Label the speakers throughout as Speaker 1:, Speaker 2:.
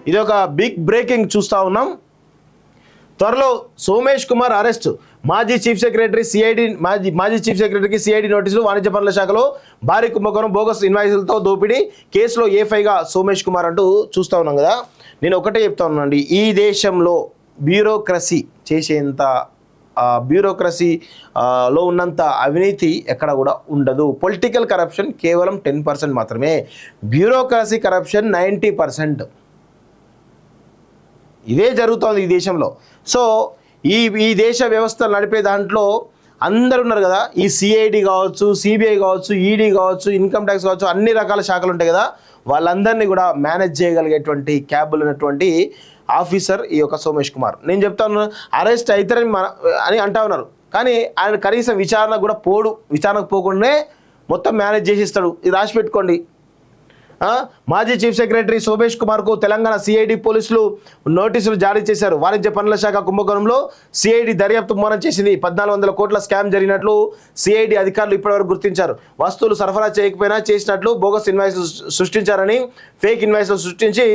Speaker 1: ఇది ఒక big breaking చూస్తూ ఉన్నాం. త్వరలో సోమేష్ కుమార్ అరెస్ట్. మాజీ చీఫ్ చీఫ్ సెక్రటరీకి సిఐడి నోటీసులు. వాణిజ్య పనుల శాఖలో భారీ కుంభకోణం, బోగస్ ఇన్వాయిస్లతో దోపిడీ కేసులో ఏఫైగా సోమేష్ కుమార్ అంటూ చూస్తూ ఉన్నాం కదా. నేను ఒకటే చెప్తా ఉన్నానండి, ఈ దేశంలో బ్యూరోక్రసీ చేసేంత బ్యూరోక్రసీలో ఉన్నంత అవినీతి ఎక్కడ కూడా ఉండదు. పొలిటికల్ కరప్షన్ కేవలం 10% మాత్రమే, బ్యూరోక్రసీ కరప్షన్ 90%. ఇదే జరుగుతోంది ఈ దేశంలో. సో ఈ దేశ వ్యవస్థ నడిపే దాంట్లో అందరు ఉన్నారు కదా. ఈ సిఐడి కావచ్చు, సిబిఐ కావచ్చు, ఈడీ కావచ్చు, ఇన్కమ్ ట్యాక్స్ కావచ్చు, అన్ని రకాల శాఖలు ఉంటాయి కదా. వాళ్ళందరినీ కూడా మేనేజ్ చేయగలిగేటువంటి క్యాబుల్ ఉన్నటువంటి ఆఫీసర్ ఈ యొక్క సోమేష్ కుమార్. నేను చెప్తా ఉన్నాను, అరెస్ట్ అవుతారని అని అంటా ఉన్నారు, కానీ ఆయన కనీసం విచారణకు పోకుండానే మొత్తం మేనేజ్ చేసి ఇస్తాడు. ఇది రాసి పెట్టుకోండి. మాజీ చీఫ్ సెక్రటరీ సోమేష్ కుమార్కు తెలంగాణ సిఐడి పోలీసులు నోటీసులు జారీ చేశారు. వాణిజ్య పనుల శాఖ కుంభకోణంలో సిఐడి దర్యాప్తు మోనం చేసింది. 1400 కోట్ల స్కామ్ జరిగినట్లు సిఐడి అధికారులు ఇప్పటివరకు గుర్తించారు. వస్తువులు సరఫరా చేయకపోయినా చేసినట్లు బోగస్ ఇన్వాయిస్లు సృష్టించారని, ఫేక్ ఇన్వాయిస్లు సృష్టించి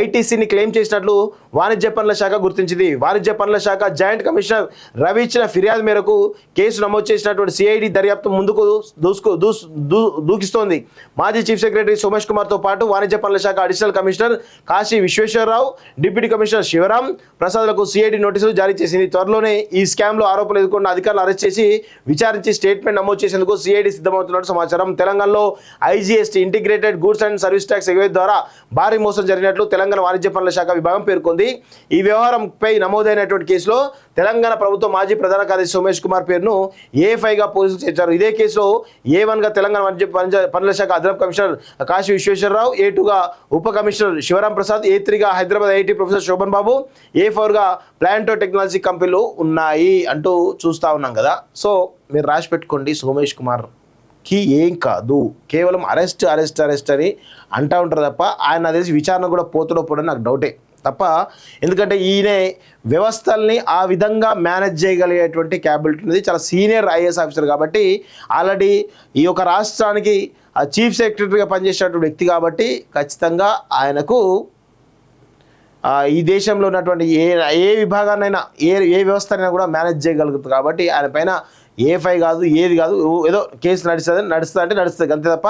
Speaker 1: ఐటీసీని క్లెయిమ్ చేసినట్లు వాణిజ్య పనుల శాఖ గుర్తించింది. వాణిజ్య పనుల శాఖ జాయింట్ కమిషనర్ రవి ఇచ్చిన ఫిర్యాదు మేరకు కేసు నమోదు చేసినటువంటి సిఐడి దర్యాప్తు ముందుకు దూకిస్తోంది. మాజీ చీఫ్ సెక్రటరీ సోమేష్ కుమార్ తో పాటు వాణిజ్య పనుల శాఖ additional commissioner Kashi Visweswararao, deputy commissioner Sivaram ప్రసాద్లకు సిఐడి నోటీసులు జారీ చేసింది. త్వరలోనే ఈ స్కామ్ లో ఆరోపణలు ఎదుర్కొన్న అధికారులు అరెస్ట్ చేసి విచారించి స్టేట్మెంట్ నమోదు చేసేందుకు సిఐడి సిద్ధమవుతున్నట్టు సమాచారం. తెలంగాణలో IGST integrated goods and service tax ఎగవేత ద్వారా భారీ మోసం జరిగినట్లు తెలంగాణ వాణిజ్య పనుల శాఖ విభాగం పేర్కొంది. ఈ వ్యవహారంపై నమోదైనటువంటి కేసులో తెలంగాణ ప్రభుత్వ మాజీ ప్రధాన కార్యదర్శి సోమేష్ కుమార్ పేరును A5గా పోలీసులు చేర్చారు. ఇదే కేసులో A1గా తెలంగాణ వాణిజ్య పనుల శాఖ అదనపు కమిషనర్ కాశీ విశ్వేశ్వరరావు, A2గా ఉప కమిషనర్ శివరాం ప్రసాద్, A3గా హైదరాబాద్ ఐఐటీ ప్రొఫెసర్ శోభన్ బాబు, A4గా ప్లాంటో టెక్నాలజీ కంపెనీలు ఉన్నాయి అంటూ చూస్తూ ఉన్నాం కదా. సో మీరు రాసి పెట్టుకోండి, సోమేష్ కుమార్కి ఏం కాదు, కేవలం అరెస్ట్ అని అంటూ ఉంటారు తప్ప ఆయన తెలిసి విచారణ కూడా పోతుడోపోవడం నాకు డౌటే తప్ప. ఎందుకంటే ఈయన వ్యవస్థల్ని ఆ విధంగా మేనేజ్ చేయగలిగేటువంటి క్యాబిలిటీ ఉంది. చాలా సీనియర్ ఐఏఎస్ ఆఫీసర్ కాబట్టి, ఆల్రెడీ ఈ యొక్క రాష్ట్రానికి చీఫ్ సెక్రటరీగా పనిచేసినటువంటి వ్యక్తి కాబట్టి ఖచ్చితంగా ఆయనకు ఈ దేశంలో ఉన్నటువంటి ఏ విభాగాన్నైనా ఏ వ్యవస్థనైనా కూడా మేనేజ్ చేయగలుగుతుంది. కాబట్టి ఆయన పైన A5 కాదు, ఏది కాదు, ఏదో కేసు నడుస్తుంది అంటే నడుస్తుంది అంతే తప్ప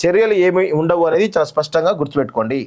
Speaker 1: చర్యలు ఏమి ఉండవు అనేది చాలా స్పష్టంగా గుర్తుపెట్టుకోండి.